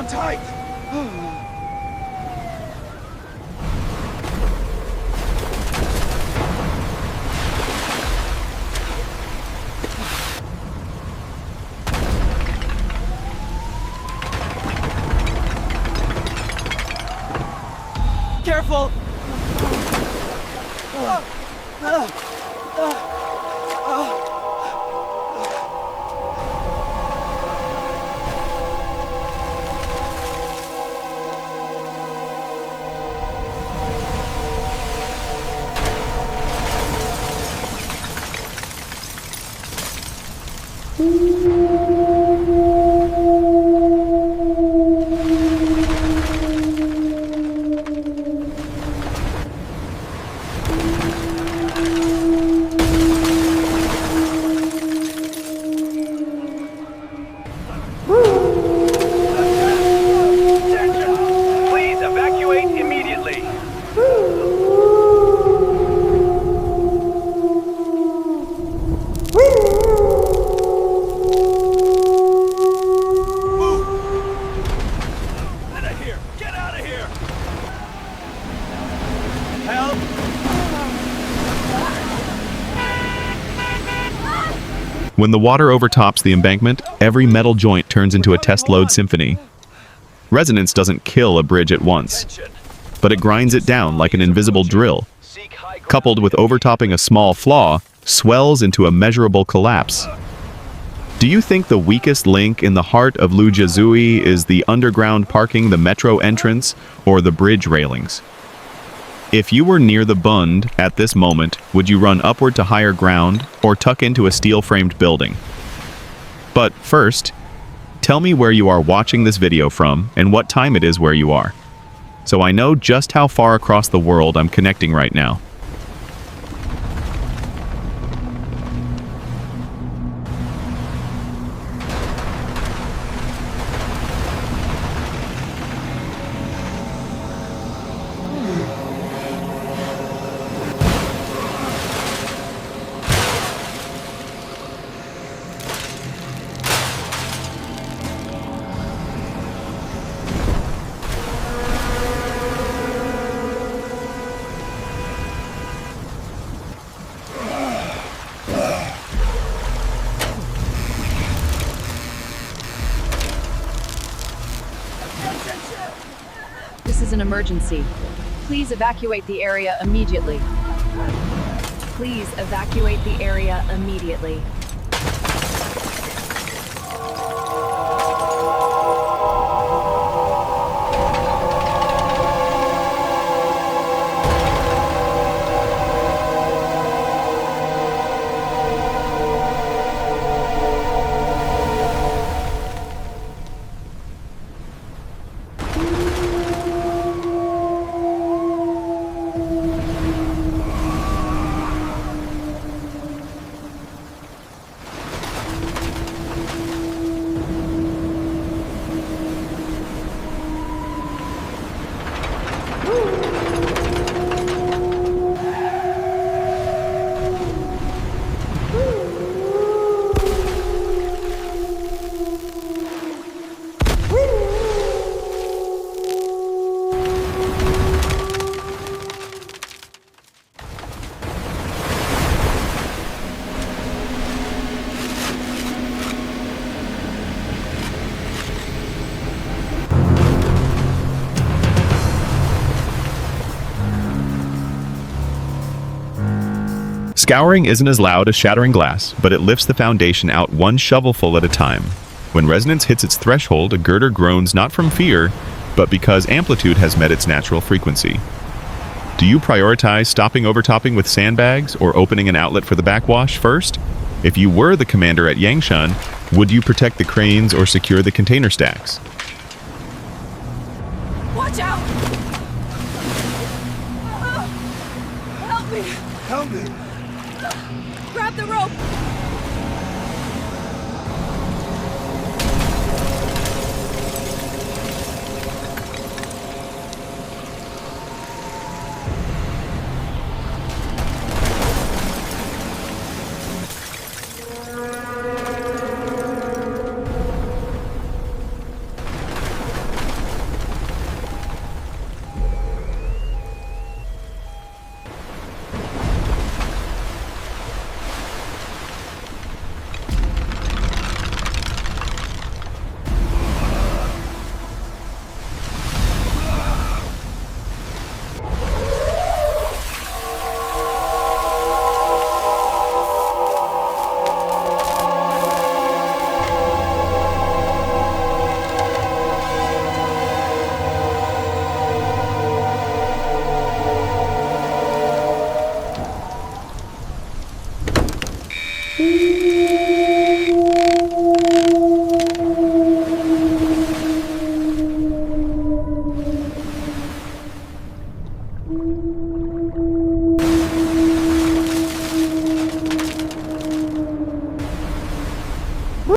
on tight! Careful! Please evacuate immediately. Get out of here! Get out of here! Help! When the water overtops the embankment, every metal joint turns into a test-load symphony. Resonance doesn't kill a bridge at once, but it grinds it down like an invisible drill. Coupled with overtopping a small flaw, swells into a measurable collapse. Do you think the weakest link in the heart of Lujazui is the underground parking, the metro entrance, or the bridge railings? If you were near the Bund at this moment, would you run upward to higher ground or tuck into a steel-framed building? But first, tell me where you are watching this video from and what time it is where you are, so I know just how far across the world I'm connecting right now. This is an emergency. Please evacuate the area immediately. Please evacuate the area immediately. Scouring isn't as loud as shattering glass, but it lifts the foundation out one shovelful at a time. When resonance hits its threshold, a girder groans not from fear, but because amplitude has met its natural frequency. Do you prioritize stopping overtopping with sandbags or opening an outlet for the backwash first? If you were the commander at Yangshan, would you protect the cranes or secure the container stacks? Watch out! Help me! Help me! Grab the rope!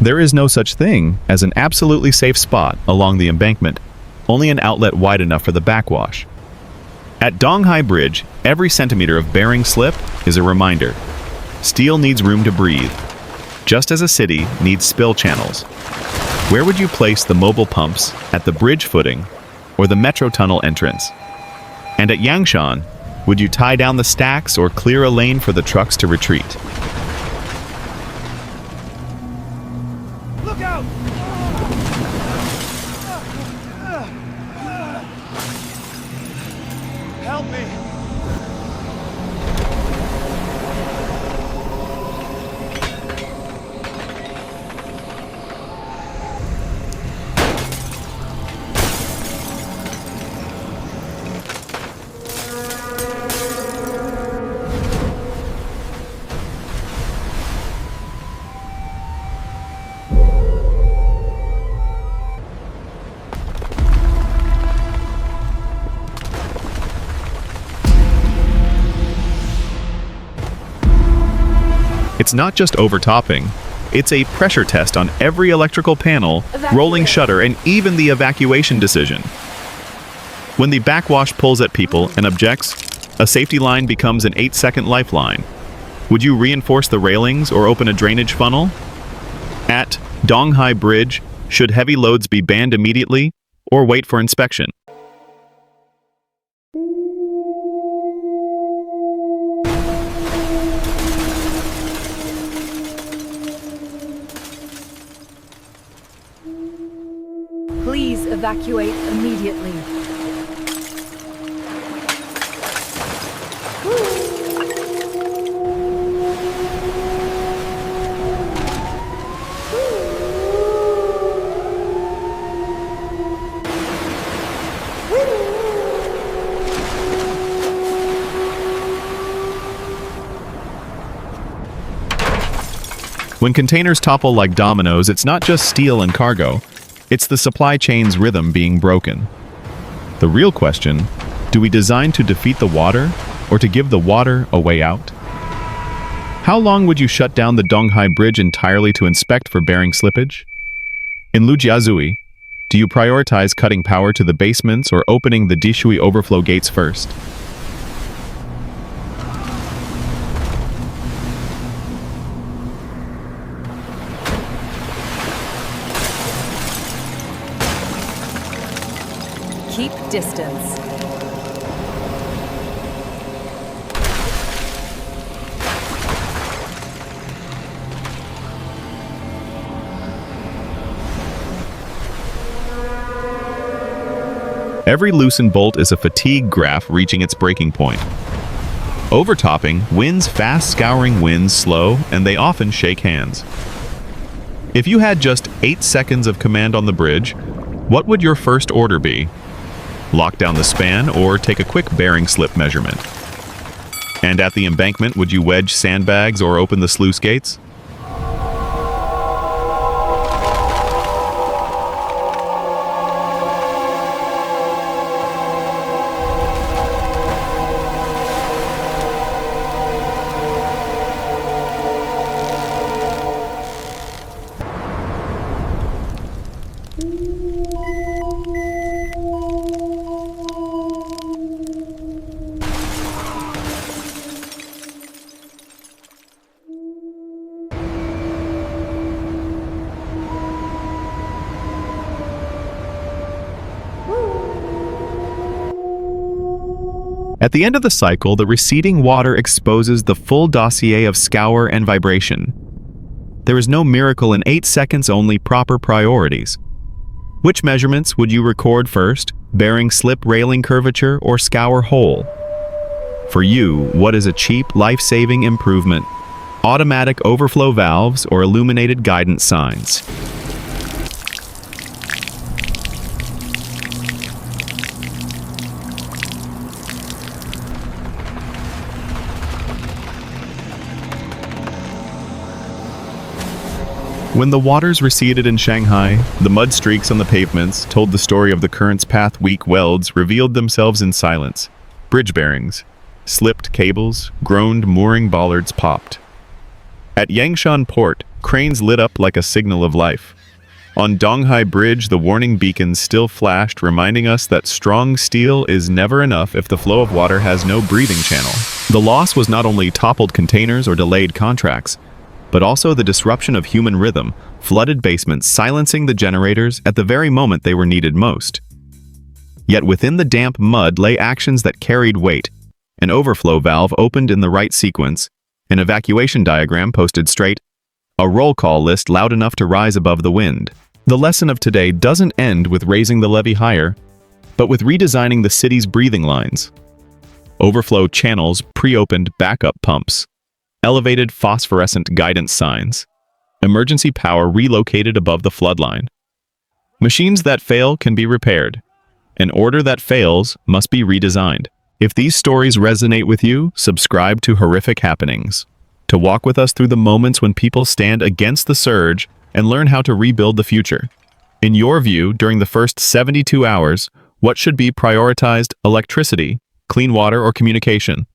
There is no such thing as an absolutely safe spot along the embankment, only an outlet wide enough for the backwash. At Donghai Bridge, every centimeter of bearing slip is a reminder. Steel needs room to breathe, just as a city needs spill channels. Where would you place the mobile pumps at the bridge footing or the metro tunnel entrance? And at Yangshan, would you tie down the stacks or clear a lane for the trucks to retreat? Look out! Help me! It's not just overtopping, it's a pressure test on every electrical panel, rolling shutter, and even the evacuation decision. When the backwash pulls at people and objects, a safety line becomes an 8-second lifeline. Would you reinforce the railings or open a drainage funnel? At Donghai Bridge, should heavy loads be banned immediately or wait for inspection? Please evacuate immediately. When containers topple like dominoes, it's not just steel and cargo. It's the supply chain's rhythm being broken. The real question, do we design to defeat the water or to give the water a way out? How long would you shut down the Donghai Bridge entirely to inspect for bearing slippage? In Lujiazui, do you prioritize cutting power to the basements or opening the Dishui overflow gates first? Keep distance. Every loosened bolt is a fatigue graph reaching its breaking point. Overtopping, winds fast, scouring winds slow, and they often shake hands. If you had just 8 seconds of command on the bridge, what would your first order be? Lock down the span or take a quick bearing slip measurement? And at the embankment, would you wedge sandbags or open the sluice gates? At the end of the cycle, the receding water exposes the full dossier of scour and vibration. There is no miracle in 8 seconds, only proper priorities. Which measurements would you record first, bearing slip railing curvature or scour hole? For you, what is a cheap, life-saving improvement? Automatic overflow valves or illuminated guidance signs? When the waters receded in Shanghai, the mud streaks on the pavements told the story of the current's path. Weak welds revealed themselves in silence. Bridge bearings, slipped cables, groaned mooring bollards popped. At Yangshan Port, cranes lit up like a signal of life. On Donghai Bridge, the warning beacons still flashed, reminding us that strong steel is never enough if the flow of water has no breathing channel. The loss was not only toppled containers or delayed contracts, but also the disruption of human rhythm, flooded basements silencing the generators at the very moment they were needed most. Yet within the damp mud lay actions that carried weight. An overflow valve opened in the right sequence, an evacuation diagram posted straight, a roll call list loud enough to rise above the wind. The lesson of today doesn't end with raising the levee higher, but with redesigning the city's breathing lines. Overflow channels, pre-opened backup pumps, elevated phosphorescent guidance signs, emergency power relocated above the floodline. Machines that fail can be repaired. An order that fails must be redesigned. If these stories resonate with you, subscribe to Horrific Happenings, to walk with us through the moments when people stand against the surge and learn how to rebuild the future. In your view, during the first 72 hours, what should be prioritized: electricity, clean water, or communication?